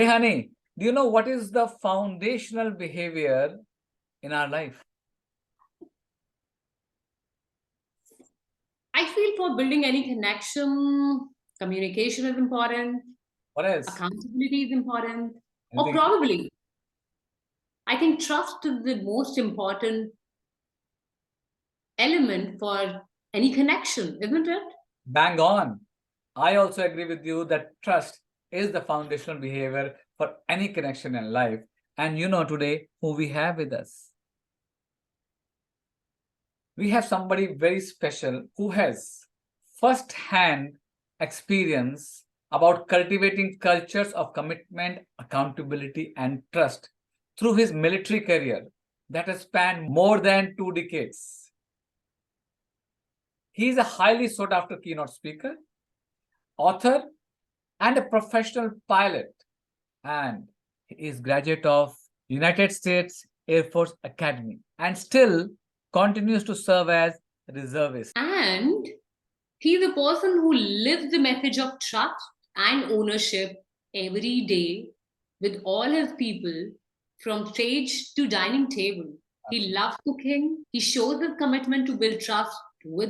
Hey, honey, do you know what is the foundational behavior in our life? I feel for building any connection, communication is important, What else? accountability is important, or Anything? probably, I think trust is the most important element for any connection, isn't it? Bang on. I also agree with you that trust is the foundational behavior for any connection in life. And you know today who we have with us. We have somebody very special who has first-hand experience about cultivating cultures of commitment, accountability, and trust through his military career that has spanned more than 2 decades. He is a highly sought after keynote speaker, author, and a professional pilot. And he is graduate of United States Air Force Academy and still continues to serve as reservist. And he's a person who lives the message of trust and ownership every day with all his people from stage to dining table. He loves cooking. He shows his commitment to build trust with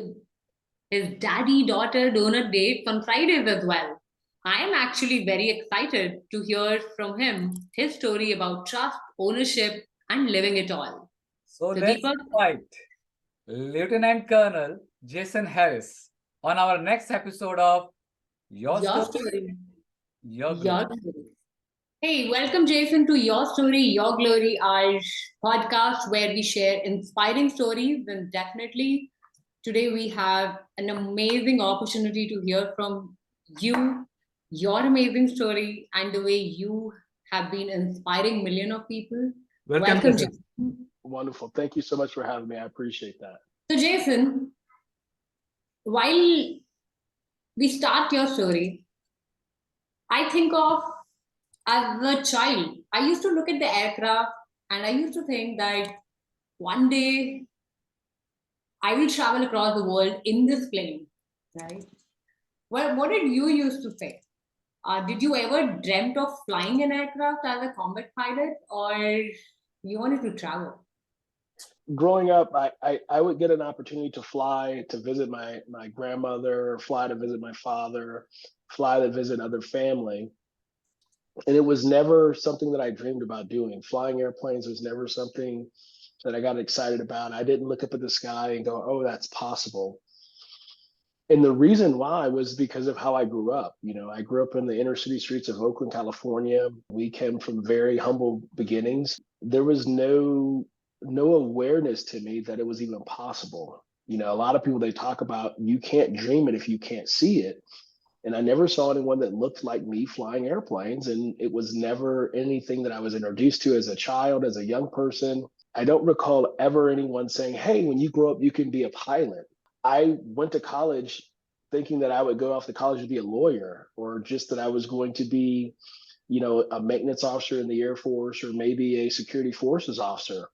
his daddy daughter donut dates on Fridays as well. I am actually very excited to hear from him his story about trust, ownership, and living it all. So So, let's Deepak, invite Lieutenant Colonel Jason Harris on our next episode of Your your Story, story, Your your Glory. story. Hey, welcome, Jason, to Your Story, Your Glory, our podcast where we share inspiring stories. And definitely, today we have an amazing opportunity to hear from you, your amazing story, and the way you have been inspiring millions of people. Welcome, Welcome, Jason. Jason. Wonderful. Thank you so much for having me. I appreciate that. So, Jason, while we start your story, I think of as a child, I used to look at the aircraft and I used to think that one day I will travel across the world in this plane, right? Well, what did you used to think? Did you ever dreamt of flying an aircraft as a combat pilot, or you wanted to travel? Growing up, I would get an opportunity to fly to visit my grandmother, fly to visit my father, fly to visit other family. And it was never something that I dreamed about doing. Flying airplanes was never something that I got excited about. I didn't look up at the sky and go, oh, that's possible. And the reason why was because of how I grew up. You know, I grew up in the inner city streets of Oakland, California. We came from very humble beginnings. There was no awareness to me that it was even possible. You know, a lot of people, they talk about you can't dream it if you can't see it. And I never saw anyone that looked like me flying airplanes. And it was never anything that I was introduced to as a child, as a young person. I don't recall ever anyone saying, hey, when you grow up, you can be a pilot. I went to college thinking that I would go off to college to be a lawyer, or just that I was going to be, you know, a maintenance officer in the Air Force, or maybe a security forces officer.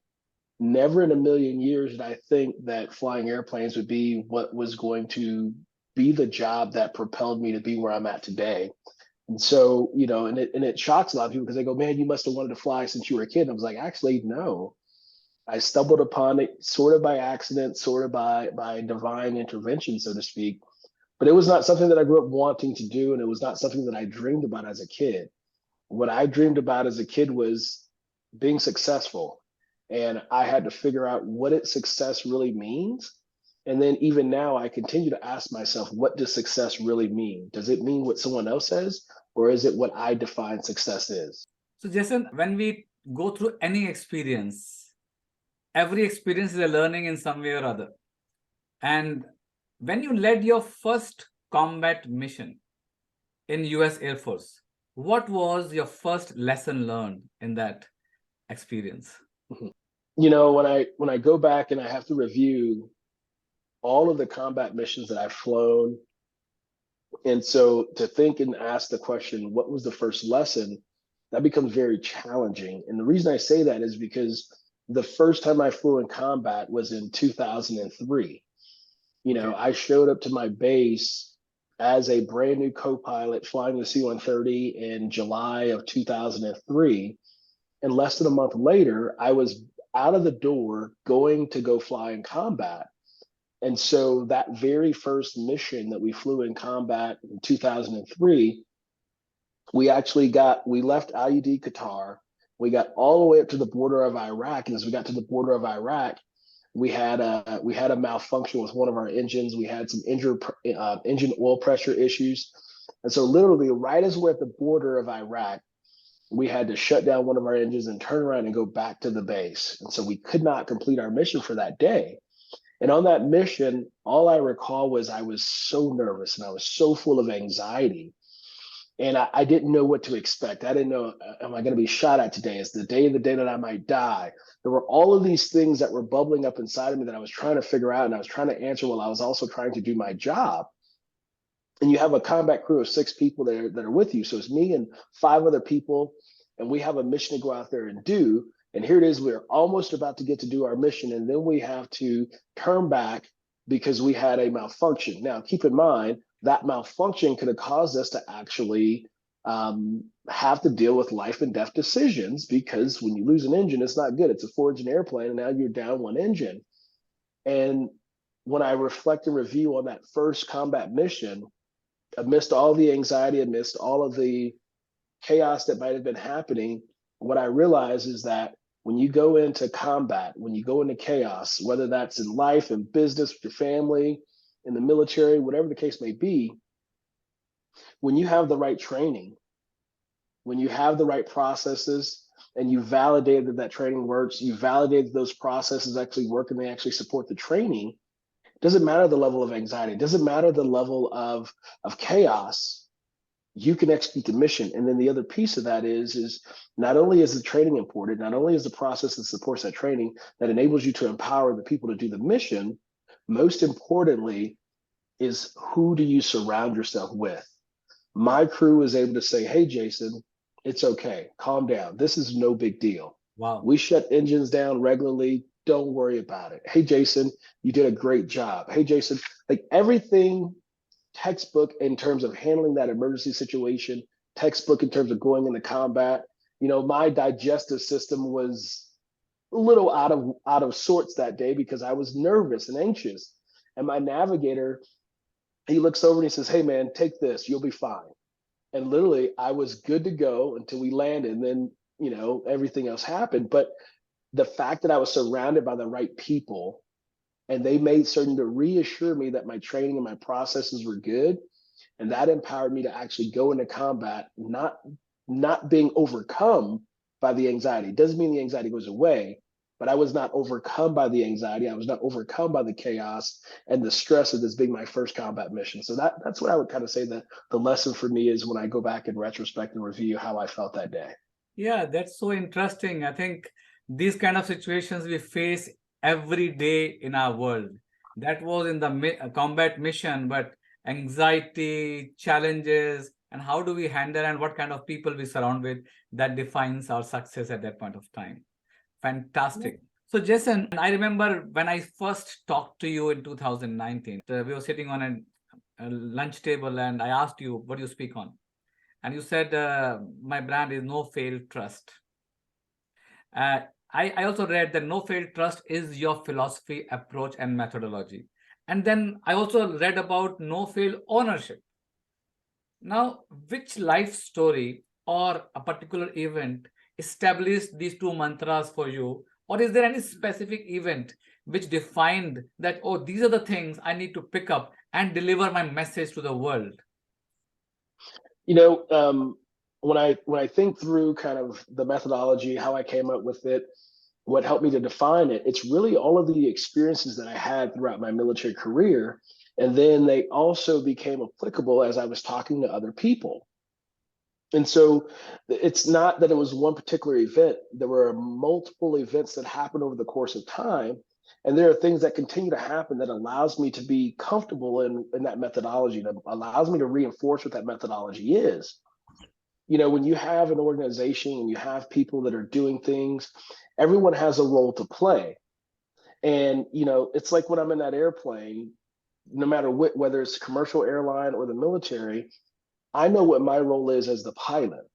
Never in a million years did I think that flying airplanes would be what was going to be the job that propelled me to be where I'm at today. And so, you know, and it shocks a lot of people because they go, man, you must have wanted to fly since you were a kid. And I was like, actually, no. I stumbled upon it sort of by accident, sort of by divine intervention, so to speak. But it was not something that I grew up wanting to do, and it was not something that I dreamed about as a kid. What I dreamed about as a kid was being successful, and I had to figure out what it success really means. And then even now, I continue to ask myself, what does success really mean? Does it mean what someone else says, or is it what I define success is? So, Jason, when we go through any experience, every experience is a learning in some way or other. And when you led your first combat mission in US Air Force, what was your first lesson learned in that experience? You know, when I go back and I have to review all of the combat missions that I've flown, and so to think and ask the question, what was the first lesson? That becomes very challenging. And the reason I say that is because the first time I flew in combat was in 2003. You know, Okay. I showed up to my base as a brand new co-pilot flying the C-130 in July of 2003. And less than a month later, I was out of the door going to go fly in combat. And so that very first mission that we flew in combat in 2003, we left IUD Qatar. We got all the way up to the border of Iraq. And as we got to the border of Iraq, we had a malfunction with one of our engines. We had some engine oil pressure issues. And so literally right as we're at the border of Iraq, we had to shut down one of our engines and turn around and go back to the base. And so we could not complete our mission for that day. And on that mission, all I recall was I was so nervous and I was so full of anxiety. And I didn't know what to expect. I didn't know, am I going to be shot at today? Is the day that I might die? There were all of these things that were bubbling up inside of me that I was trying to figure out, and I was trying to answer while I was also trying to do my job. And you have a combat crew of 6 people there that are with you. So it's me and 5 other people, and we have a mission to go out there and do. And here it is, we're almost about to get to do our mission, and then we have to turn back because we had a malfunction. Now, keep in mind, that malfunction could have caused us to actually have to deal with life and death decisions, because when you lose an engine, it's not good. It's a 4-engine airplane, and now you're down 1 engine. And when I reflect and review on that first combat mission, amidst all the anxiety, amidst all of the chaos that might have been happening, what I realize is that when you go into combat, when you go into chaos, whether that's in life and business, with your family, in the military, whatever the case may be, when you have the right training, when you have the right processes, and you validated that that training works, you validated those processes actually work and they actually support the training, it doesn't matter the level of anxiety, it doesn't matter the level of chaos, you can execute the mission. And then the other piece of that is not only is the training important, not only is the process that supports that training that enables you to empower the people to do the mission, most importantly is who do you surround yourself with? My crew was able to say, hey, Jason, it's okay. Calm down. This is no big deal. Wow. We shut engines down regularly. Don't worry about it. Hey, Jason, you did a great job. Hey, Jason, like everything textbook in terms of handling that emergency situation, textbook in terms of going into combat. You know, my digestive system was a little out of sorts that day because I was nervous and anxious. And my navigator, he looks over and he says, hey man, take this, you'll be fine. And literally I was good to go until we landed, and then, you know, everything else happened. But the fact that I was surrounded by the right people and they made certain to reassure me that my training and my processes were good, and that empowered me to actually go into combat, not being overcome by the anxiety. Doesn't mean the anxiety goes away, but I was not overcome by the anxiety. I was not overcome by the chaos and the stress of this being my first combat mission. So that's what I would kind of say that the lesson for me is when I go back in retrospect and review how I felt that day. Yeah, that's so interesting. I think these kind of situations we face every day in our world. That was in the combat mission, but anxiety, challenges, and how do we handle and what kind of people we surround with, that defines our success at that point of time. Fantastic. So Jason, I remember when I first talked to you in 2019, we were sitting on a lunch table and I asked you, what do you speak on? And you said, my brand is no fail trust. I also read that no fail trust is your philosophy, approach, and methodology. And then I also read about no fail ownership. Now, which life story or a particular event established these 2 mantras for you? Or is there any specific event which defined that, oh, these are the things I need to pick up and deliver my message to the world? You know, when I think through kind of the methodology, how I came up with it, what helped me to define it, it's really all of the experiences that I had throughout my military career. And then they also became applicable as I was talking to other people. And so it's not that it was one particular event. There were multiple events that happened over the course of time. And there are things that continue to happen that allows me to be comfortable in that methodology, that allows me to reinforce what that methodology is. You know, when you have an organization, when you have people that are doing things, everyone has a role to play. And, you know, it's like when I'm in that airplane, no matter whether it's a commercial airline or the military, I know what my role is as the pilot.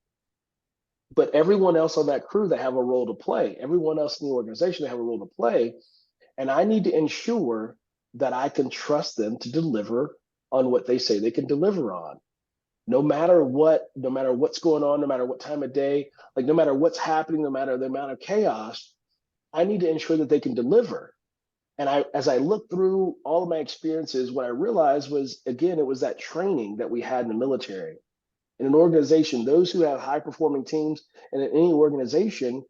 But everyone else on that crew, they have a role to play. Everyone else in the organization, they have a role to play. And I need to ensure that I can trust them to deliver on what they say they can deliver on. No matter what's going on, no matter what time of day, like no matter what's happening, no matter the amount of chaos, I need to ensure that they can deliver. And as I looked through all of my experiences, what I realized was, again, it was that training that we had in the military. In an organization, those who have high performing teams, and in any organization,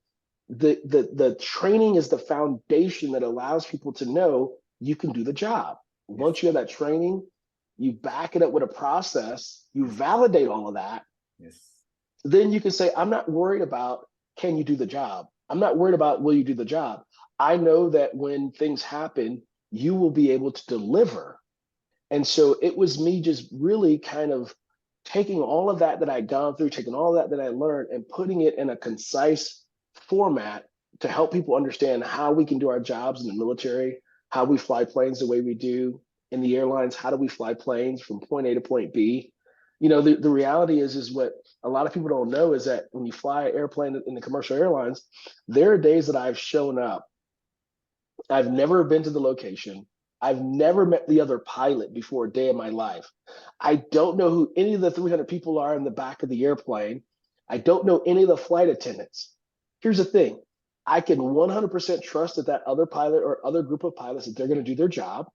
the training is the foundation that allows people to know you can do the job. Once you have that training, you back it up with a process, you validate all of that. Yes. Then you can say, I'm not worried about, can you do the job? I'm not worried about, will you do the job? I know that when things happen, you will be able to deliver. And so it was me just really kind of taking all of that I'd gone through, taking all of that I learned, and putting it in a concise format to help people understand how we can do our jobs in the military, how we fly planes the way we do in the airlines, how do we fly planes from point A to point B. You know, the reality is what a lot of people don't know is that when you fly an airplane in the commercial airlines, there are days that I've shown up. I've never been to the location. I've never met the other pilot before a day in my life. I don't know who any of the 300 people are in the back of the airplane. I don't know any of the flight attendants. Here's the thing. I can 100% trust that other pilot or other group of pilots, that they're going to do their job.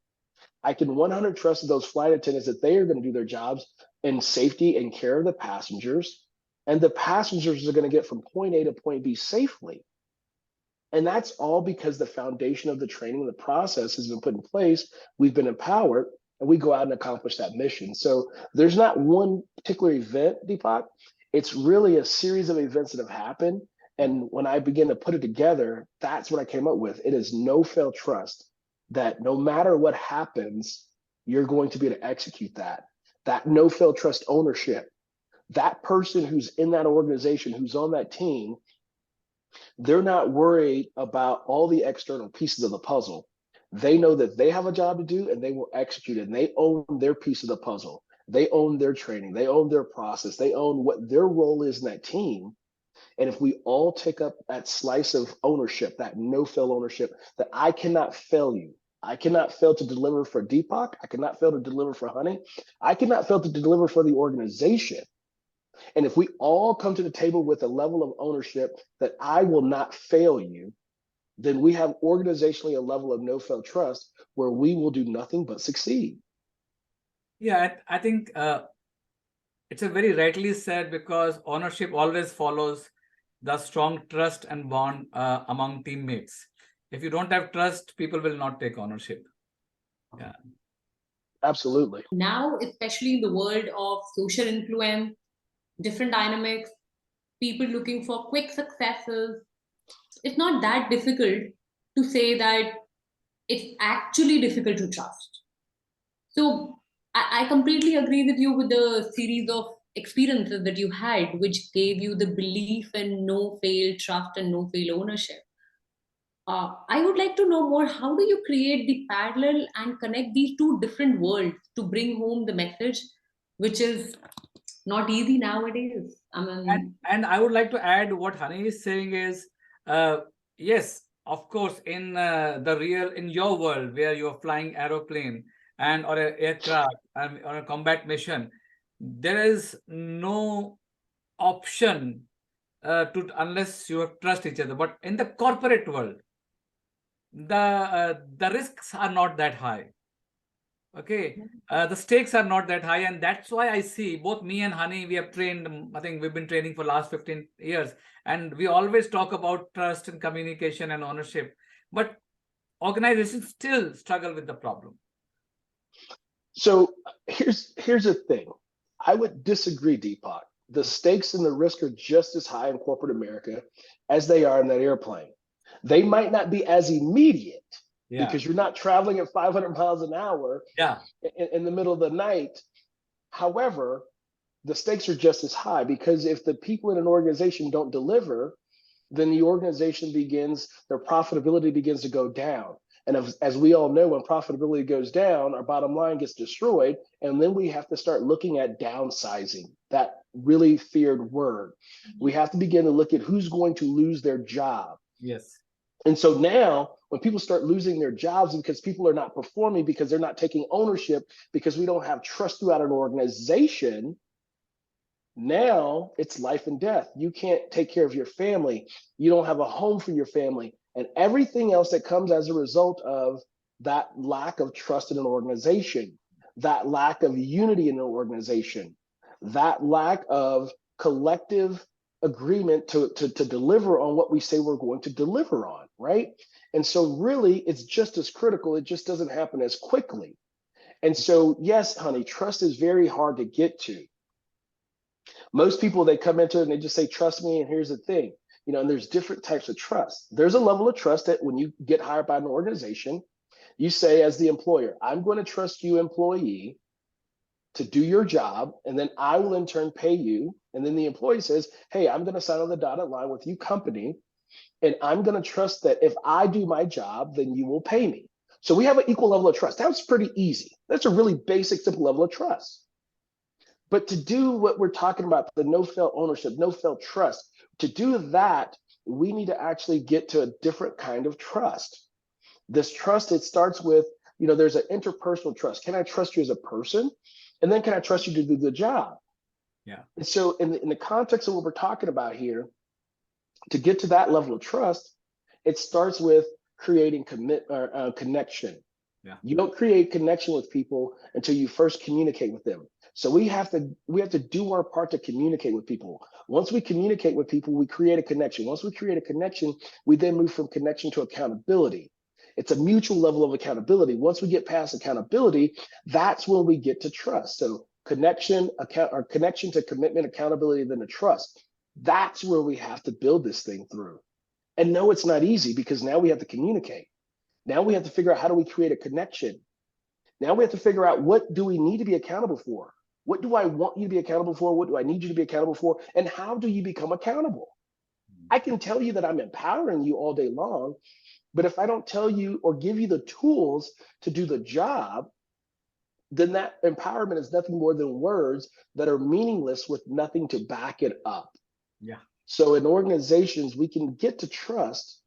I can 100% trust that those flight attendants, that they are going to do their jobs in safety and care of the passengers. And the passengers are going to get from point A to point B safely. And that's all because the foundation of the training, the process has been put in place. We've been empowered, and we go out and accomplish that mission. So there's not one particular event, Deepak. It's really a series of events that have happened. And when I begin to put it together, that's what I came up with. It is no-fail trust, that no matter what happens, you're going to be able to execute that. That no-fail trust ownership. That person who's in that organization, who's on that team, they're not worried about all the external pieces of the puzzle. They know that they have a job to do, and they will execute it, and they own their piece of the puzzle. They own their training. They own their process. They own what their role is in that team. And if we all take up that slice of ownership, that no-fail ownership, that I cannot fail you. I cannot fail to deliver for Deepak. I cannot fail to deliver for Honey. I cannot fail to deliver for the organization. And if we all come to the table with a level of ownership that I will not fail you, then we have organizationally a level of no-fail trust where we will do nothing but succeed. Yeah, I think it's a very rightly said, because ownership always follows the strong trust and bond among teammates. If you don't have trust, people will not take ownership. Yeah. Absolutely. Now, especially in the world of social influence, different dynamics, people looking for quick successes, it's not that difficult to say that it's actually difficult to trust. So I completely agree with you with the series of experiences that you had, which gave you the belief in no fail trust and no fail ownership. I would like to know more. How do you create the parallel and connect these two different worlds to bring home the message, which is not easy nowadays? I mean, And I would like to add what Hani is saying is, yes, of course, in in your world where you're flying aeroplane and or an aircraft and on a combat mission, there is no option to unless you trust each other. But in the corporate world, the risks are not that high. Okay, the stakes are not that high, and that's why I see both me and Honey, we have trained, I think we've been training for last 15 years, and we always talk about trust and communication and ownership, but organizations still struggle with the problem. So here's the thing. I would disagree, Deepak. The stakes and the risk are just as high in corporate America as they are in that airplane. They might not be as immediate, because you're not traveling at 500 miles an hour in the middle of the night. However, the stakes are just as high, because if the people in an organization don't deliver, then the organization their profitability begins to go down. And as we all know, when profitability goes down, our bottom line gets destroyed. And then we have to start looking at downsizing, that really feared word. We have to begin to look at who's going to lose their job. Yes. And so now when people start losing their jobs because people are not performing, because they're not taking ownership, because we don't have trust throughout an organization, now it's life and death. You can't take care of your family. You don't have a home for your family, and everything else that comes as a result of that lack of trust in an organization, that lack of unity in an organization, that lack of collective agreement to deliver on what we say we're going to deliver on, right? And so really it's just as critical. It just doesn't happen as quickly. And so, yes, honey, trust is very hard to get to. Most people, they come into it and they just say, trust me. And here's the thing, and there's different types of trust. There's a level of trust that when you get hired by an organization, you say as the employer, I'm going to trust you, employee, to do your job, and then I will in turn pay you. And then the employee says, hey, I'm going to sign on the dotted line with you, company, and I'm going to trust that if I do my job, then you will pay me. So we have an equal level of trust. That's pretty easy. That's a really basic, simple level of trust. But to do what we're talking about, the no-fail ownership, no-fail trust, to do that, we need to actually get to a different kind of trust. This trust, it starts with, there's an interpersonal trust. Can I trust you as a person? And then can I trust you to do the job? Yeah. And so in the context of what we're talking about here, to get to that level of trust, it starts with creating connection. Yeah. You don't create connection with people until you first communicate with them. So we have to do our part to communicate with people. Once we communicate with people, we create a connection. Once we create a connection, we then move from connection to accountability. It's a mutual level of accountability. Once we get past accountability, that's when we get to trust. So connection to commitment, accountability, then to trust. That's where we have to build this thing through. And no, it's not easy, because now we have to communicate. Now we have to figure out, how do we create a connection? Now we have to figure out, what do we need to be accountable for? What do I want you to be accountable for? What do I need you to be accountable for? And how do you become accountable? I can tell you that I'm empowering you all day long, but if I don't tell you or give you the tools to do the job, then that empowerment is nothing more than words that are meaningless with nothing to back it up. Yeah. So in organizations, we can get to trust,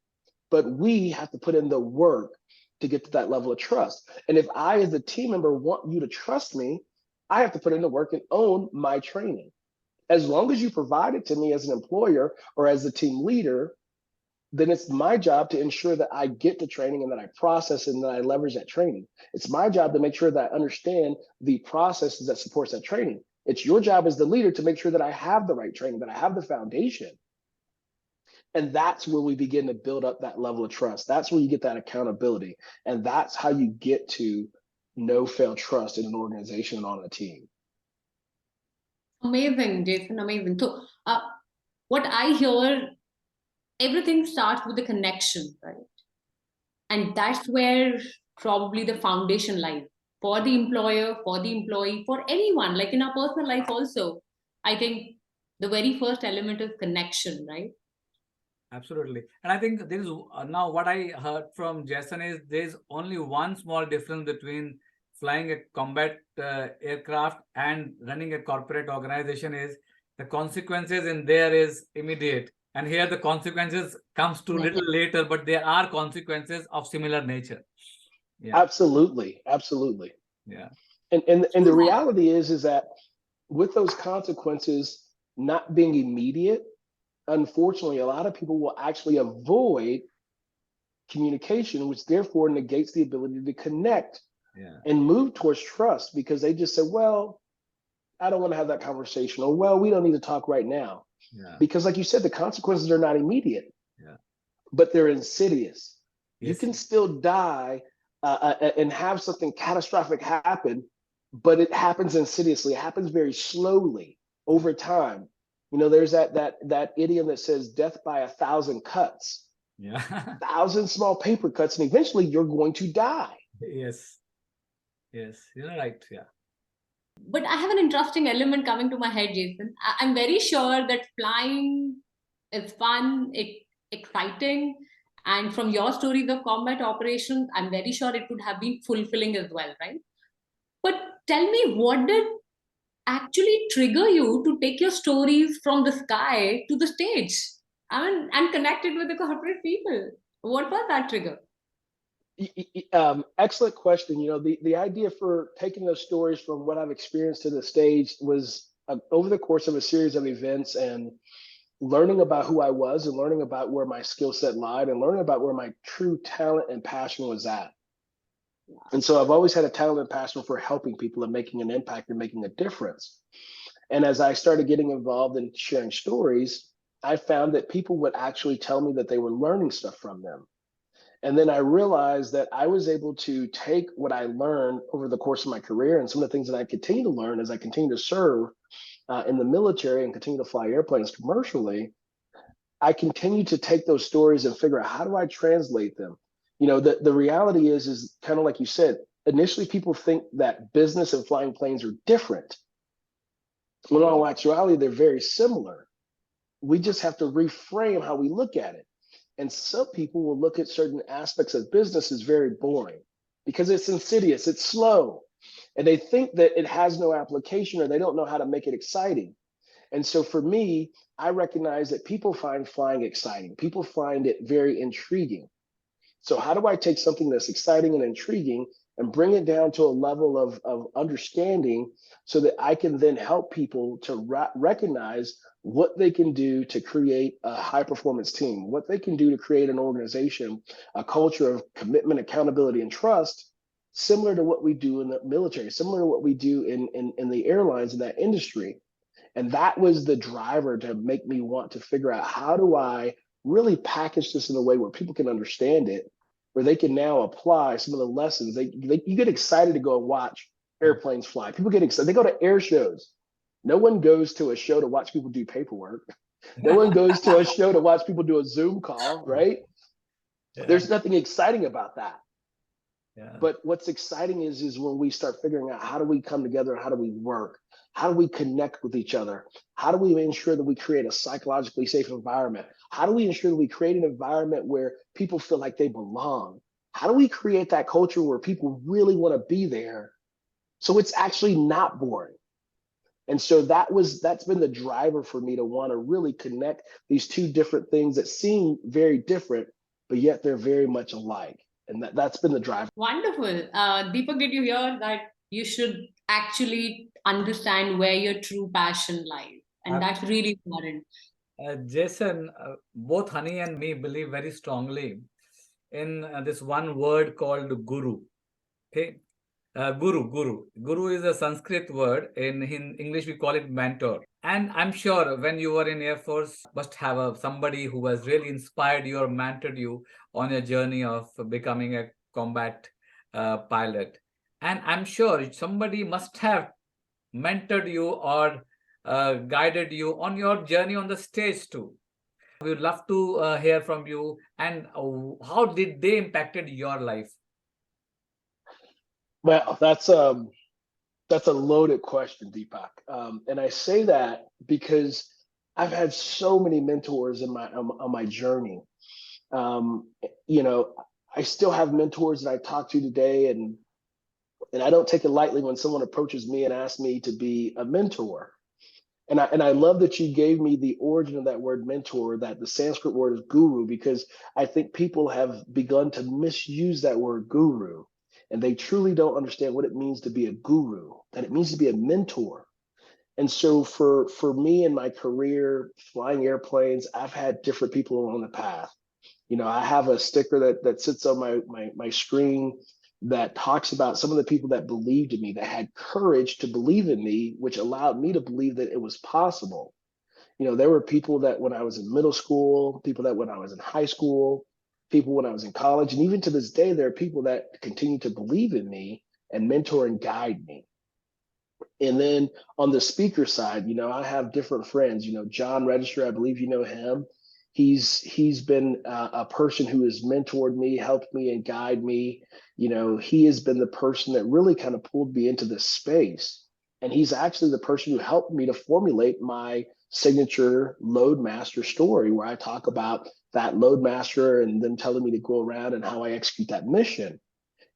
but we have to put in the work to get to that level of trust. And if I, as a team member, want you to trust me, I have to put in the work and own my training. As long as you provide it to me as an employer or as a team leader, then it's my job to ensure that I get the training and that I process and that I leverage that training. It's my job to make sure that I understand the processes that supports that training. It's your job as the leader to make sure that I have the right training, that I have the foundation. And that's where we begin to build up that level of trust. That's where you get that accountability. And that's how you get to no-fail trust in an organization and on a team. Amazing, Jason, amazing. So what I hear, everything starts with the connection, right? And that's where probably the foundation lies for the employer, for the employee, for anyone, like in our personal life also. I think the very first element is connection, right? Absolutely. And I think there is now, what I heard from Jason is there's only one small difference between flying a combat aircraft and running a corporate organization is the consequences in there is immediate. And here the consequences comes to little later, but there are consequences of similar nature. Yeah. Absolutely. Absolutely. Yeah. And the reality is that with those consequences not being immediate, unfortunately, a lot of people will actually avoid communication, which therefore negates the ability to connect and move towards trust, because they just say, well, I don't want to have that conversation, or, well, we don't need to talk right now. Because like you said, the consequences are not immediate, but they're insidious. You can still die and have something catastrophic happen, but it happens insidiously. It happens very slowly over time. There's that idiom that says death by 1,000 cuts. 1,000 small paper cuts, and eventually you're going to die. Yes, you're right. Yeah. But I have an interesting element coming to my head, Jason. I'm very sure that flying is fun, it's exciting, And from your story, the combat operation, I'm very sure it would have been fulfilling as well, right? But tell me, what did actually trigger you to take your stories from the sky to the stage? I mean, and connect it with the corporate people. What was that trigger? Excellent question. You know, the idea for taking those stories from what I've experienced to the stage was over the course of a series of events and learning about who I was and learning about where my skill set lied and learning about where my true talent and passion was at. And so I've always had a talent and passion for helping people and making an impact and making a difference. And as I started getting involved in sharing stories, I found that people would actually tell me that they were learning stuff from them. And then I realized that I was able to take what I learned over the course of my career and some of the things that I continue to learn as I continue to serve in the military and continue to fly airplanes commercially. I continue to take those stories and figure out, how do I translate them? You know, the reality is kind of like you said, initially people think that business and flying planes are different. When in all actuality, they're very similar. We just have to reframe how we look at it. And some people will look at certain aspects of business as very boring because it's insidious, it's slow, and they think that it has no application or they don't know how to make it exciting. And so for me, I recognize that people find flying exciting. People find it very intriguing. So how do I take something that's exciting and intriguing and bring it down to a level of understanding so that I can then help people to recognize what they can do to create a high performance team, what they can do to create an organization, a culture of commitment, accountability, and trust, similar to what we do in the military, similar to what we do in the airlines, in that industry. And that was the driver to make me want to figure out, how do I really package this in a way where people can understand it, where they can now apply some of the lessons. You get excited to go and watch airplanes fly. People get excited. They go to air shows. No one goes to a show to watch people do paperwork. No one goes to a show to watch people do a Zoom call, right? Yeah. There's nothing exciting about that. Yeah. But what's exciting is when we start figuring out, how do we come together and how do we work? How do we connect with each other? How do we ensure that we create a psychologically safe environment? How do we ensure that we create an environment where people feel like they belong? How do we create that culture where people really want to be there so it's actually not boring? And so that's been the driver for me to want to really connect these two different things that seem very different, but yet they're very much alike. And that's been the driver. Wonderful. Deepak, did you hear that you should actually understand where your true passion lies? And that's really important. Jason, both Honey and me believe very strongly in this one word called guru. Okay, Guru is a Sanskrit word. In English, we call it mentor. And I'm sure when you were in Air Force, must have somebody who has really inspired you or mentored you on your journey of becoming a combat pilot. And I'm sure somebody must have mentored you or guided you on your journey on the stage too. We would love to hear from you. And how did they impacted your life? Well, that's a loaded question, Deepak. And I say that because I've had so many mentors in on my journey. You know, I still have mentors that I talk to today, and I don't take it lightly when someone approaches me and asks me to be a mentor. And I love that you gave me the origin of that word mentor, that the Sanskrit word is guru, because I think people have begun to misuse that word guru. And they truly don't understand what it means to be a guru, that it means to be a mentor. And so for me in my career, flying airplanes, I've had different people along the path. You know, I have a sticker that sits on my screen that talks about some of the people that believed in me, that had courage to believe in me, which allowed me to believe that it was possible. You know, there were people that when I was in middle school, people that when I was in high school, people when I was in college, and even to this day, there are people that continue to believe in me and mentor and guide me. And then on the speaker side, you know, I have different friends. You know, John Register, I believe you know him. He's been a person who has mentored me, helped me, and guided me. You know, he has been the person that really kind of pulled me into this space. And he's actually the person who helped me to formulate my signature Loadmaster story, where I talk about that load master and them telling me to go around and how I execute that mission.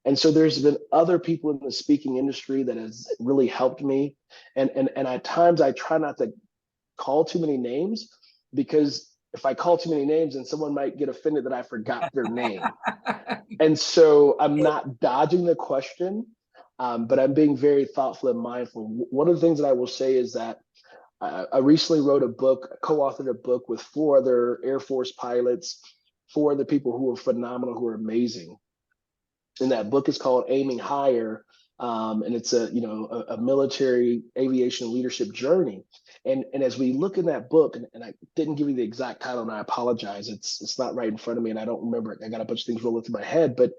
And so there's been other people in the speaking industry that has really helped me. And at times I try not to call too many names, because if I call too many names, then someone might get offended that I forgot their name. And so I'm not dodging the question, but I'm being very thoughtful and mindful. One of the things that I will say is that I recently wrote a book, co-authored a book with 4 other Air Force pilots, 4 other people who are phenomenal, who are amazing. And that book is called Aiming Higher, and it's a military aviation leadership journey. And as we look in that book, and I didn't give you the exact title, and I apologize, it's not right in front of me, and I don't remember it. I got a bunch of things rolling through my head, but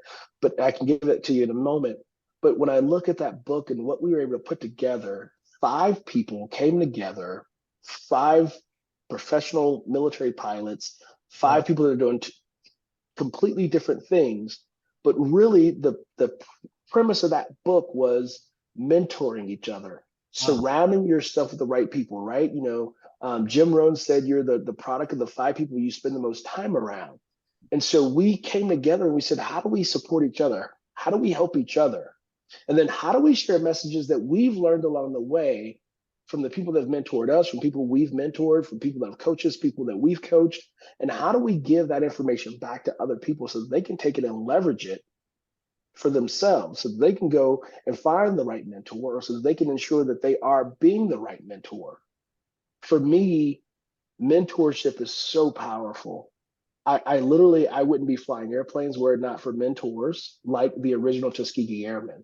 I can give it to you in a moment. But when I look at that book and what we were able to put together, 5 people came together, 5 professional military pilots, 5 people that are doing completely different things. But really, the premise of that book was mentoring each other, surrounding yourself with the right people, right? Jim Rohn said you're the product of the 5 people you spend the most time around. And so we came together and we said, how do we support each other? How do we help each other? And then how do we share messages that we've learned along the way from the people that have mentored us, from people we've mentored, from people that have coached us, people that we've coached? And how do we give that information back to other people so that they can take it and leverage it for themselves, so that they can go and find the right mentor, so that they can ensure that they are being the right mentor? For me, mentorship is so powerful. I literally wouldn't be flying airplanes were it not for mentors like the original Tuskegee Airmen.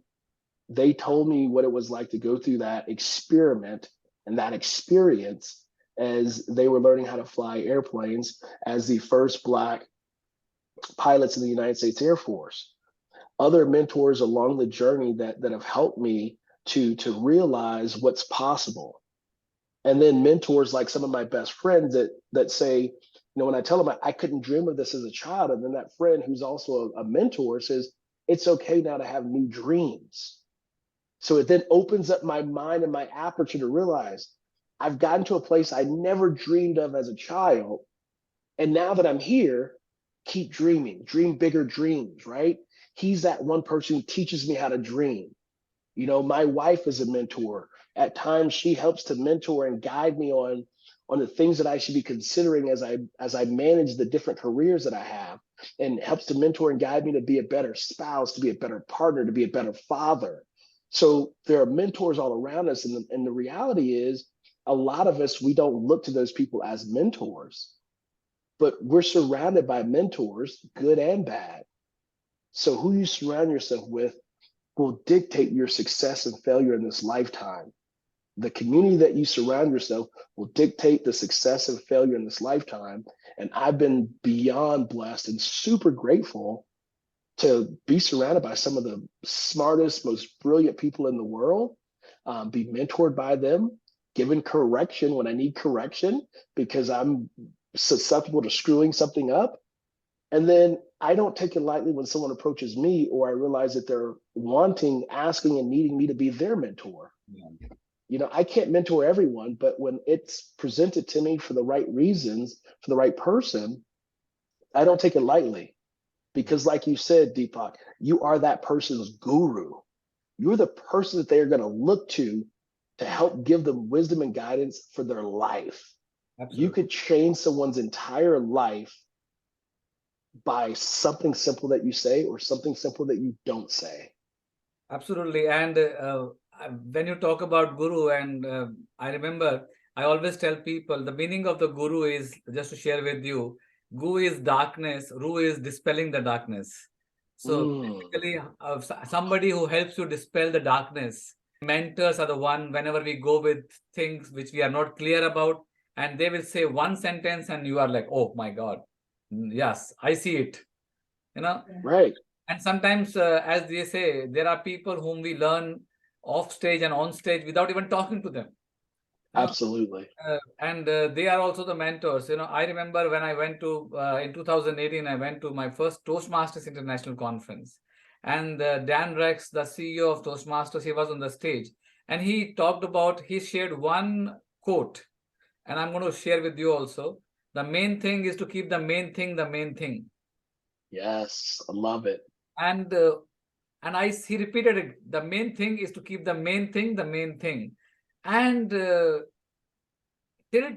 They told me what it was like to go through that experiment and that experience as they were learning how to fly airplanes as the first Black pilots in the United States Air Force. Other mentors along the journey that have helped me to realize what's possible. And then mentors like some of my best friends that say, when I tell them I couldn't dream of this as a child, and then that friend who's also a mentor says, it's okay now to have new dreams. So it then opens up my mind and my aperture to realize I've gotten to a place I never dreamed of as a child. And now that I'm here, keep dreaming, dream bigger dreams, right? He's that one person who teaches me how to dream. My wife is a mentor. At times she helps to mentor and guide me on the things that I should be considering as I manage the different careers that I have, and helps to mentor and guide me to be a better spouse, to be a better partner, to be a better father. So there are mentors all around us. And the reality is, a lot of us, we don't look to those people as mentors, but we're surrounded by mentors, good and bad. So who you surround yourself with will dictate your success and failure in this lifetime. The community that you surround yourself will dictate the success and failure in this lifetime. And I've been beyond blessed and super grateful to be surrounded by some of the smartest, most brilliant people in the world, be mentored by them, given correction when I need correction because I'm susceptible to screwing something up. And then I don't take it lightly when someone approaches me or I realize that they're wanting, asking, and needing me to be their mentor. Yeah. I can't mentor everyone, but when it's presented to me for the right reasons, for the right person, I don't take it lightly. Because like you said, Deepak, you are that person's guru. You're the person that they are going to look to help give them wisdom and guidance for their life. Absolutely. You could change someone's entire life by something simple that you say or something simple that you don't say. Absolutely. And when you talk about guru, and I remember I always tell people the meaning of the guru is, just to share with you, gu is darkness, ru is dispelling the darkness. So basically, somebody who helps you dispel the darkness. Mentors are the one, whenever we go with things which we are not clear about, and they will say one sentence and you are like, oh my God, yes, I see it. Right. And sometimes, as they say, there are people whom we learn off stage and on stage without even talking to them. Absolutely. And they are also the mentors. I remember when I went to, in 2018, I went to my first Toastmasters International Conference. And Dan Rex, the CEO of Toastmasters, he was on the stage. And he shared one quote. And I'm going to share with you also. The main thing is to keep the main thing the main thing. Yes, I love it. And he repeated it. The main thing is to keep the main thing the main thing. And till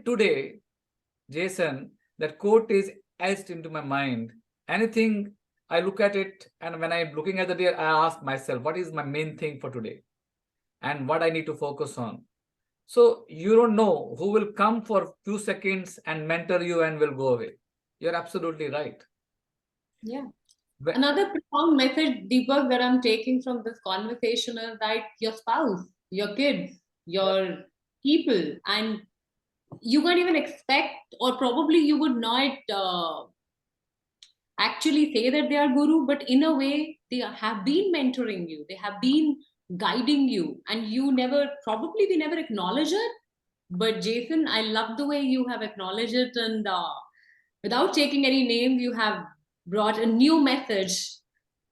today, Jason, that quote is etched into my mind. Anything I look at it, and when I'm looking at the day, I ask myself, what is my main thing for today? And what I need to focus on. So you don't know who will come for a few seconds and mentor you and will go away. You're absolutely right. Yeah. But Another profound message, Deepak, that I'm taking from this conversation is that your spouse, your kids, your people, and you can't even expect, or probably you would not actually say that they are guru, but in a way, they have been mentoring you, they have been guiding you, and you never, probably we never acknowledge it. But Jason, I love the way you have acknowledged it, and without taking any names, you have brought a new message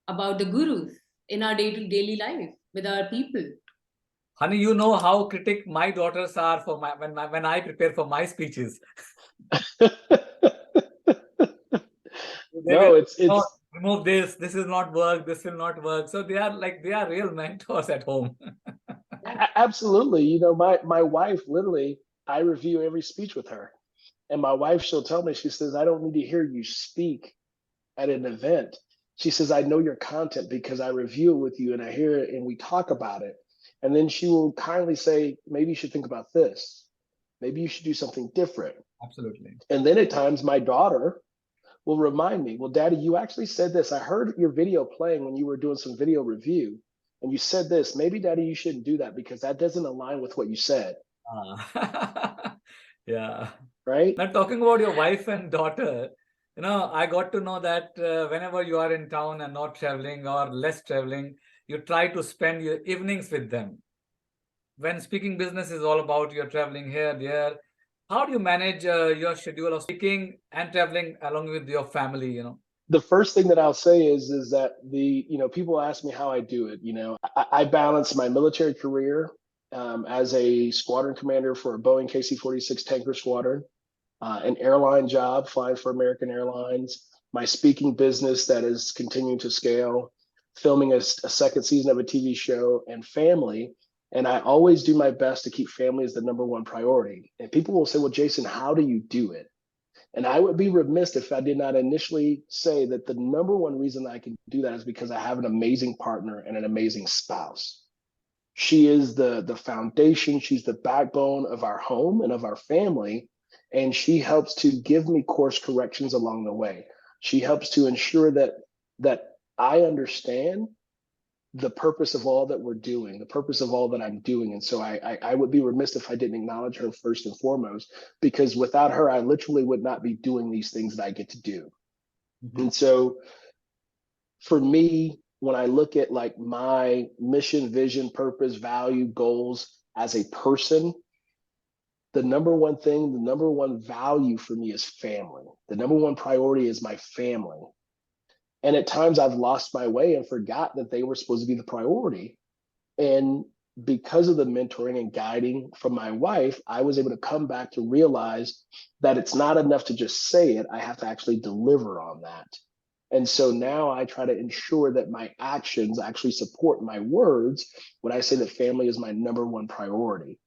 about the gurus in our daily life with our people. honey, you know how critic my daughters are for when I prepare for my speeches. They will, No, it's no, remove this. This is not work. This will not work. So they are real mentors at home. absolutely. You know, my wife literally, I review every speech with her, and my wife, she'll tell me, she says, I don't need to hear you speak at an event. She says, I know your content because I review it with you and I hear it and we talk about it. And then she will kindly say, maybe you should think about this. Maybe you should do something different. Absolutely. And then at times my daughter will remind me, well, Daddy, you actually said this. I heard your video playing when you were doing some video review and you said this. Maybe, Daddy, you shouldn't do that because that doesn't align with what you said. Yeah. Right. Now, talking about your wife and daughter, I got to know that whenever you are in town and not traveling or less traveling, you try to spend your evenings with them. When speaking business is all about you're traveling here, there, how do you manage your schedule of speaking and traveling along with your family? The first thing that I'll say is that people ask me how I do it. I balance my military career as a squadron commander for a Boeing KC-46 tanker squadron, an airline job flying for American Airlines, my speaking business that is continuing to scale, filming a second season of a TV show, and family. And I always do my best to keep family as the number one priority. And people will say, well, Jason, how do you do it? And I would be remiss if I did not initially say that the number one reason I can do that is because I have an amazing partner and an amazing spouse. She is the foundation. She's the backbone of our home and of our family. And she helps to give me course corrections along the way. She helps to ensure that I understand the purpose of all that we're doing, the purpose of all that I'm doing. And so I would be remiss if I didn't acknowledge her first and foremost, because without her, I literally would not be doing these things that I get to do. Mm-hmm. And so for me, when I look at like my mission, vision, purpose, value, goals as a person, the number one thing, the number one value for me is family. The number one priority is my family. And at times I've lost my way and forgot that they were supposed to be the priority. And because of the mentoring and guiding from my wife, I was able to come back to realize that it's not enough to just say it. I have to actually deliver on that. And so now I try to ensure that my actions actually support my words when I say that family is my number one priority.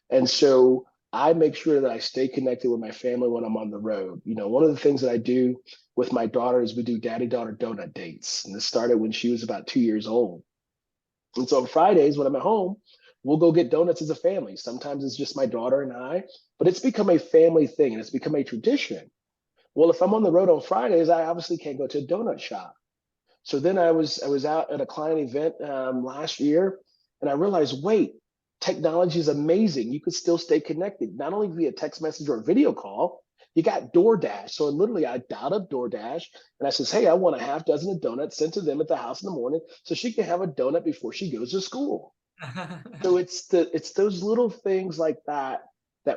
And so I make sure that I stay connected with my family when I'm on the road. One of the things that I do with my daughter is we do daddy-daughter donut dates. And this started when she was about 2 years old. And so on Fridays when I'm at home, we'll go get donuts as a family. Sometimes it's just my daughter and I, but it's become a family thing and it's become a tradition. Well, if I'm on the road on Fridays, I obviously can't go to a donut shop. So then I was out at a client event last year, and I realized, wait, technology is amazing. You could still stay connected, not only via text message or video call. You got DoorDash. So literally I dialed up DoorDash and I says, hey, I want a half dozen of donuts sent to them at the house in the morning so she can have a donut before she goes to school. So it's those little things like that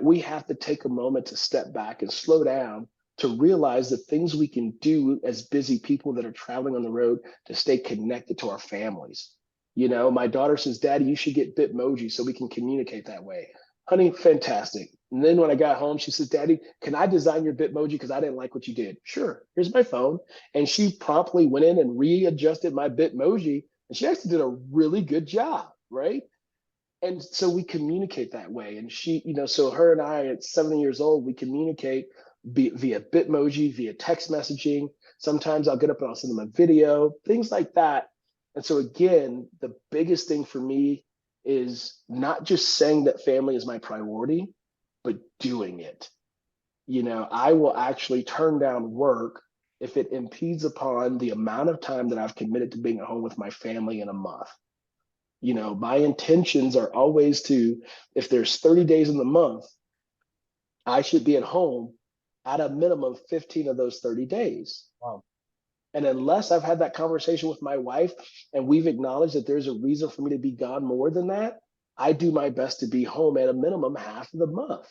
we have to take a moment to step back and slow down to realize the things we can do as busy people that are traveling on the road to stay connected to our families. My daughter says, Daddy, you should get Bitmoji so we can communicate that way. Honey, fantastic. And then when I got home, she says, Daddy, can I design your Bitmoji? Because I didn't like what you did. Sure, here's my phone. And she promptly went in and readjusted my Bitmoji. And she actually did a really good job, right? And so we communicate that way. And she, so her and I at 7 years old, we communicate via Bitmoji, via text messaging. Sometimes I'll get up and I'll send them a video, things like that. And so again, the biggest thing for me is not just saying that family is my priority, but doing it. I will actually turn down work if it impedes upon the amount of time that I've committed to being at home with my family in a month. My intentions are always if there's 30 days in the month, I should be at home at a minimum 15 of those 30 days. Wow. And unless I've had that conversation with my wife and we've acknowledged that there's a reason for me to be gone more than that, I do my best to be home at a minimum half of the month.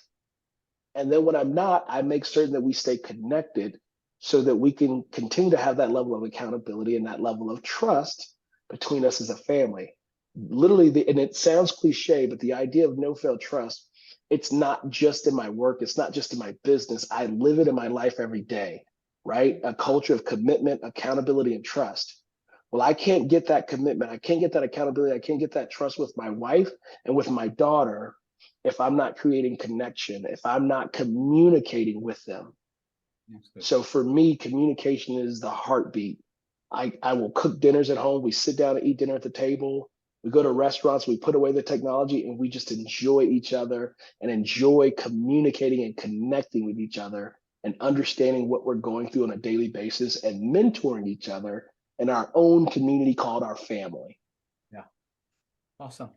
And then when I'm not, I make certain that we stay connected so that we can continue to have that level of accountability and that level of trust between us as a family. Literally, and it sounds cliche, but the idea of no fail trust, it's not just in my work, it's not just in my business. I live it in my life every day, right? A culture of commitment, accountability, and trust. Well, I can't get that commitment, I can't get that accountability, I can't get that trust with my wife and with my daughter if I'm not creating connection, if I'm not communicating with them. So for me, communication is the heartbeat. I will cook dinners at home. We sit down and eat dinner at the table. We go to restaurants, we put away the technology, and we just enjoy each other and enjoy communicating and connecting with each other and understanding what we're going through on a daily basis and mentoring each other in our own community called our family. Yeah. Awesome.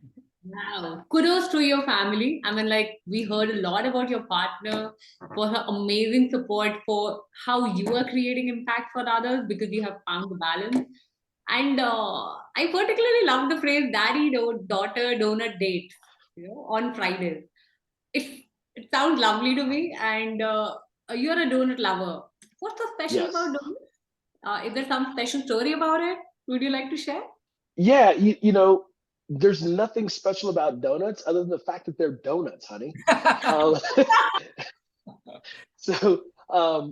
Wow. Kudos to your family. I mean, like, we heard a lot about your partner, for her amazing support, for how you are creating impact for others because you have found the balance. And I particularly love the phrase daddy daughter donut date, on Fridays. It sounds lovely to me. And you're a donut lover. What's so special Yes. about donuts? Is there some special story about it? Would you like to share? Yeah, there's nothing special about donuts other than the fact that they're donuts, honey. um, so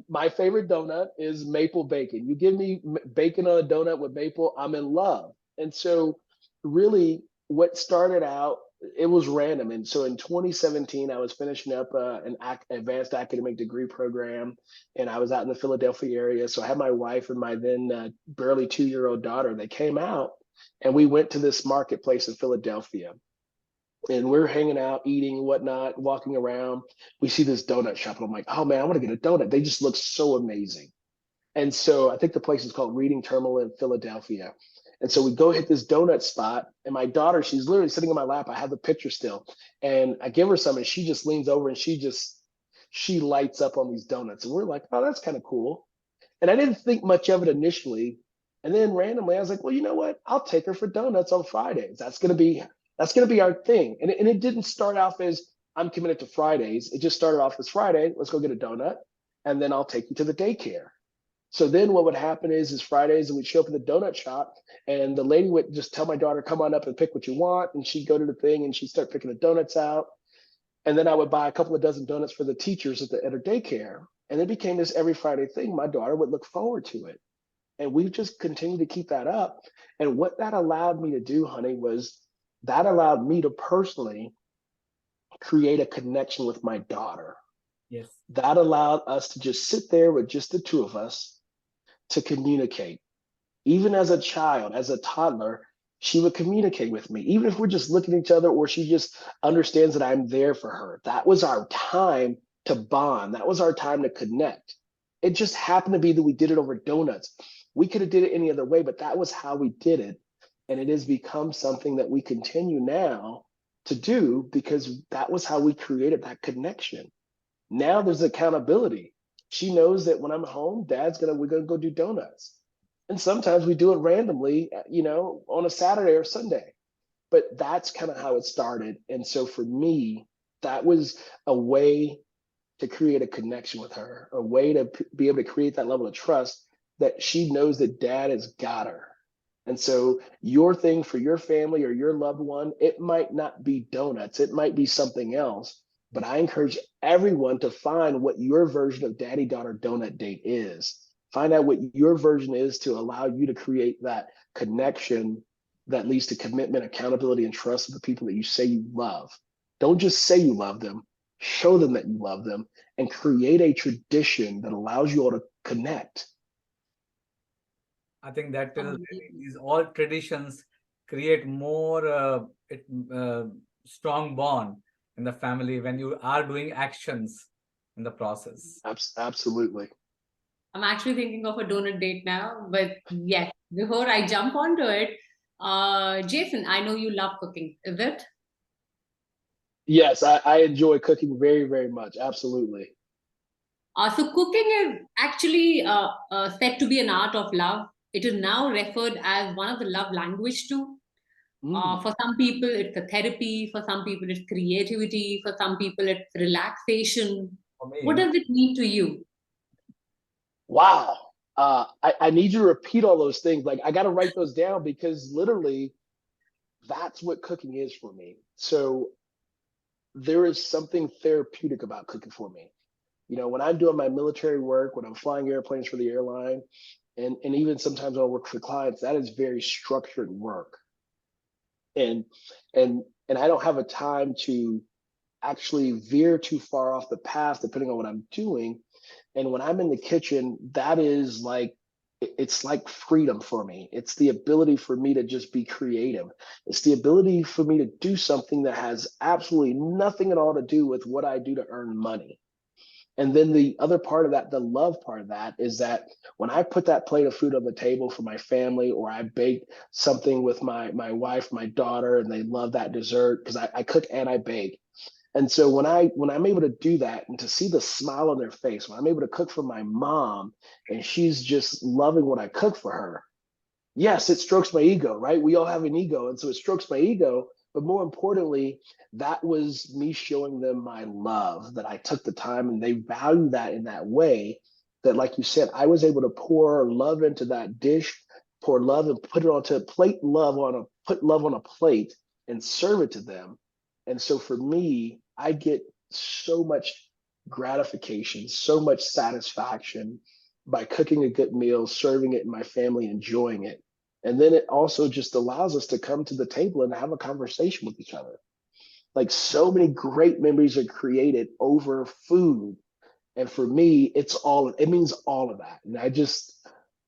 my favorite donut is maple bacon. You give me bacon on a donut with maple, I'm in love. And so really what started out, it was random. And so in 2017, I was finishing up an advanced academic degree program, and I was out in the Philadelphia area. So I had my wife and my then barely 2-year-old daughter. They came out and we went to this marketplace in Philadelphia. And we're hanging out, eating, whatnot, walking around. We see this donut shop, and I'm like, oh man, I want to get a donut. They just look so amazing. And so I think the place is called Reading Terminal in Philadelphia. And so we go hit this donut spot, and my daughter, she's literally sitting in my lap. I have the picture still. And I give her some, and she just leans over and she lights up on these donuts. And we're like, oh, that's kind of cool. And I didn't think much of it initially. And then randomly, I was like, well, you know what? I'll take her for donuts on Fridays. That's gonna be our thing. And it didn't start off as I'm committed to Fridays. It just started off as Friday. Let's go get a donut, and then I'll take you to the daycare. So then what would happen is Fridays, and we'd show up at the donut shop, and the lady would just tell my daughter, come on up and pick what you want. And she'd go to the thing and she'd start picking the donuts out. And then I would buy a couple of dozen donuts for the teachers at her daycare. And it became this every Friday thing. My daughter would look forward to it. And we just continued to keep that up. And what that allowed me to do, honey, was that allowed me to personally create a connection with my daughter. Yes. That allowed us to just sit there with just the two of us to communicate. Even as a child, as a toddler, she would communicate with me, even if we're just looking at each other, or she just understands that I'm there for her. That was our time to bond. That was our time to connect. It just happened to be that we did it over donuts. We could have did it any other way, but that was how we did it. And it has become something that we continue now to do because that was how we created that connection. Now there's accountability. She knows that when I'm home, we're gonna go do donuts. And sometimes we do it randomly, on a Saturday or Sunday. But that's kind of how it started. And so for me, that was a way to create a connection with her, a way to be able to create that level of trust that she knows that dad has got her. And so your thing for your family or your loved one, it might not be donuts, it might be something else. But I encourage everyone to find what your version of daddy daughter donut date is. Find out what your version is to allow you to create that connection that leads to commitment, accountability, and trust of the people that you say you love. Don't just say you love them, show them that you love them, and create a tradition that allows you all to connect. I think that tells Amazing. these all traditions create more strong bond in the family when you are doing actions in the process. Absolutely. I'm actually thinking of a donut date now, but yes, before I jump onto it, Jason, I know you love cooking, is it? Yes, I enjoy cooking very, very much. Absolutely. So cooking is actually said to be an art of love. It is now referred as one of the love language too. Mm. For some people, it's a therapy. For some people, it's creativity. For some people, it's relaxation. For What me, does it mean to you? Wow. I need you to repeat all those things. Like I got to write those down because literally that's what cooking is for me. So there is something therapeutic about cooking for me. You know, when I'm doing my military work, when I'm flying airplanes for the airline, and even sometimes when I work for clients, that is very structured work. And and I don't have a time to actually veer too far off the path depending on what I'm doing. And when I'm in the kitchen, that is like it's like freedom for me. It's the ability for me to just be creative. It's the ability for me to do something that has absolutely nothing at all to do with what I do to earn money. And then the other part of that, the love part of that, is that when I put that plate of food on the table for my family, or I bake something with my wife, my daughter, and they love that dessert because I cook and I bake. And so when I'm able to do that and to see the smile on their face, when I'm able to cook for my mom and she's just loving what I cook for her, yes, it strokes my ego, right? We all have an ego. And so it strokes my ego. But more importantly, that was me showing them my love, that I took the time and they value that in that way. That, like you said, I was able to pour love into that dish, pour love and put it onto a plate, put love on a plate and serve it to them. And so for me, I get so much gratification, so much satisfaction by cooking a good meal, serving it, and my family enjoying it. And then it also just allows us to come to the table and have a conversation with each other. Like so many great memories are created over food. And for me, it means all of that. And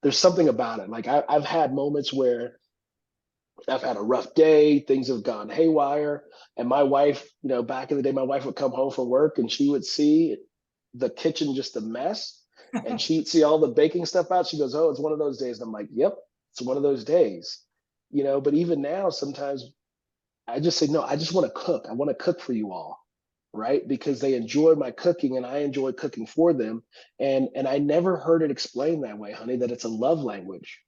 there's something about it. Like I've had moments where I've had a rough day, things have gone haywire. And my wife, you know, back in the day, my wife would come home from work and she would see the kitchen just a mess. And she'd see all the baking stuff out. She goes, "Oh, it's one of those days." And I'm like, "Yep, it's one of those days." You know, but even now, sometimes I just say, "No, I just want to cook. I want to cook for you all." Right? Because they enjoy my cooking and I enjoy cooking for them. And I never heard it explained that way, honey, that it's a love language.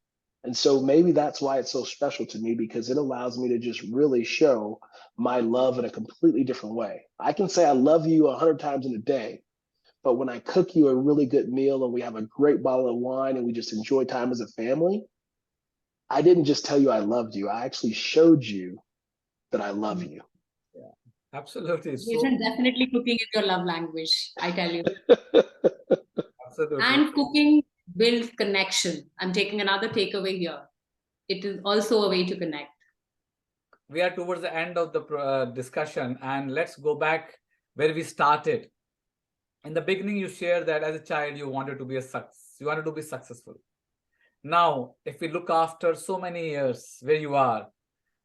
And so maybe that's why it's so special to me because it allows me to just really show my love in a completely different way. I can say I love you 100 times in a day, but when I cook you a really good meal and we have a great bottle of wine and we just enjoy time as a family, I didn't just tell you I loved you. I actually showed you that I love you. yeah, absolutely. So Jason, definitely cooking is your love language, I tell you. absolutely. And cooking builds connection. I'm taking another takeaway here. It is also a way to connect. We are towards the end of the discussion, and let's go back where we started. In the beginning, you shared that as a child you wanted to be you wanted to be successful. Now, if we look after so many years where you are,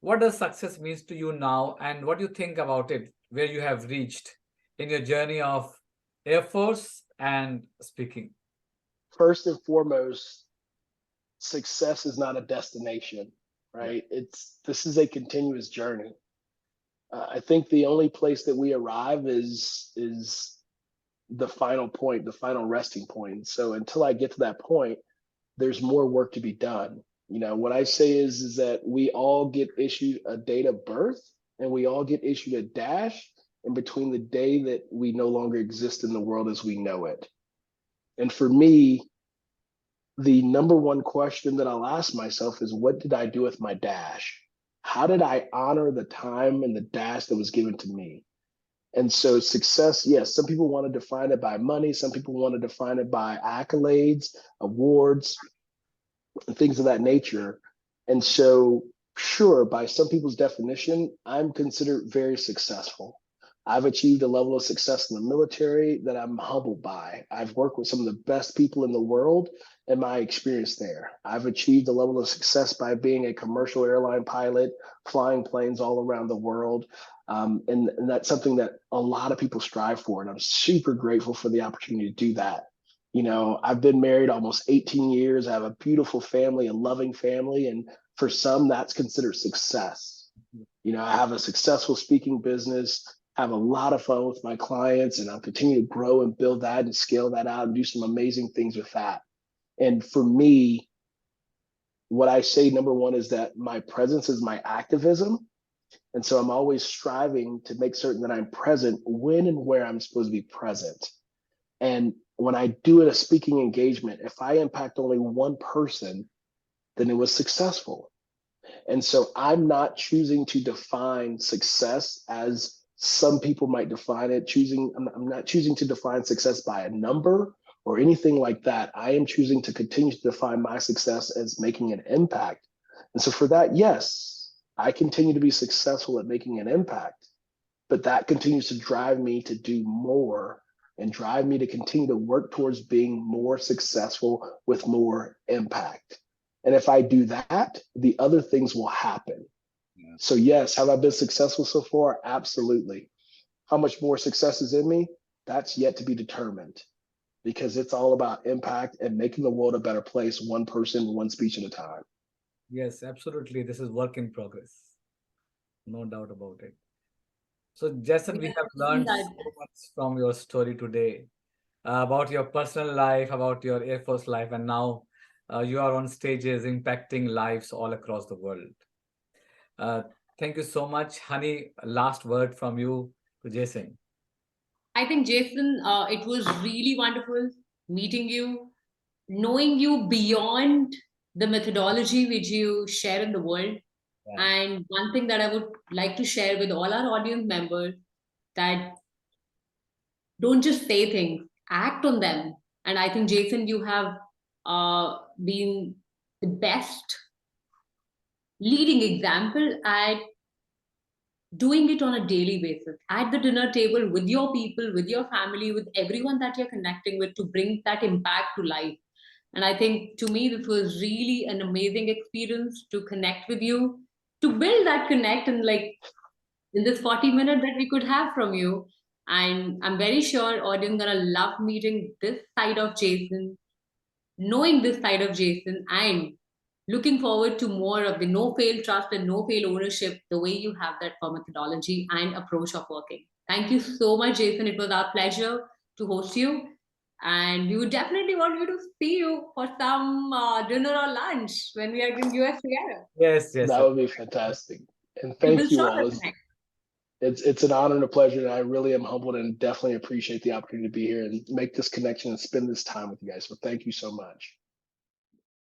what does success means to you now, and what do you think about it, where you have reached in your journey of Air Force and speaking? First and foremost, success is not a destination, Yeah. right? This is a continuous journey. I think the only place that we arrive is the final point, the final resting point. So until I get to that point, there's more work to be done. You know, what I say is that we all get issued a date of birth and we all get issued a dash in between the day that we no longer exist in the world as we know it. And for me, the number one question that I'll ask myself is, what did I do with my dash? How did I honor the time and the dash that was given to me? And so success, yes, some people want to define it by money. Some people want to define it by accolades, awards, and things of that nature. And so, sure, by some people's definition, I'm considered very successful. I've achieved a level of success in the military that I'm humbled by. I've worked with some of the best people in the world and my experience there. I've achieved a level of success by being a commercial airline pilot, flying planes all around the world. And that's something that a lot of people strive for. And I'm super grateful for the opportunity to do that. You know, I've been married almost 18 years. I have a beautiful family, a loving family. And for some, that's considered success. You know, I have a successful speaking business, have a lot of fun with my clients, and I'll continue to grow and build that and scale that out and do some amazing things with that. And for me, what I say, number one, is that my presence is my activism. And so I'm always striving to make certain that I'm present when and where I'm supposed to be present. And when I do a speaking engagement, if I impact only one person, then it was successful. And so I'm not choosing to define success as some people might define it. I'm not choosing to define success by a number or anything like that. I am choosing to continue to define my success as making an impact. And so for that, yes, I continue to be successful at making an impact, but that continues to drive me to do more and drive me to continue to work towards being more successful with more impact. And if I do that, the other things will happen. Yeah. So yes, have I been successful so far? Absolutely. How much more success is in me? That's yet to be determined, because it's all about impact and making the world a better place, one person, one speech at a time. Yes, absolutely. This is work in progress. No doubt about it. So, Jason, we have learned so much from your story today about your personal life, about your Air Force life, and now you are on stages impacting lives all across the world. Thank you so much. Honey, last word from you to Jason. I think, Jason, it was really wonderful meeting you, knowing you beyond the methodology which you share in the world. Yeah. And one thing that I would like to share with all our audience members, that don't just say things, act on them. And I think, Jason, you have been the best leading example at doing it on a daily basis at the dinner table with your people, with your family, with everyone that you're connecting with, to bring that impact to life. And I think, to me, this was really an amazing experience to connect with you, to build that connect, and like in this 40 minutes that we could have from you. And I'm very sure audience gonna love meeting this side of Jason, knowing this side of Jason, and looking forward to more of the no fail trust and no fail ownership, the way you have that for methodology and approach of working. Thank you so much, Jason. It was our pleasure to host you. And we would definitely want you to see you for some dinner or lunch when we are in US together. Yes, yes. That would be fantastic. And thank you all. It's an honor and a pleasure. And I really am humbled and definitely appreciate the opportunity to be here and make this connection and spend this time with you guys. So thank you so much.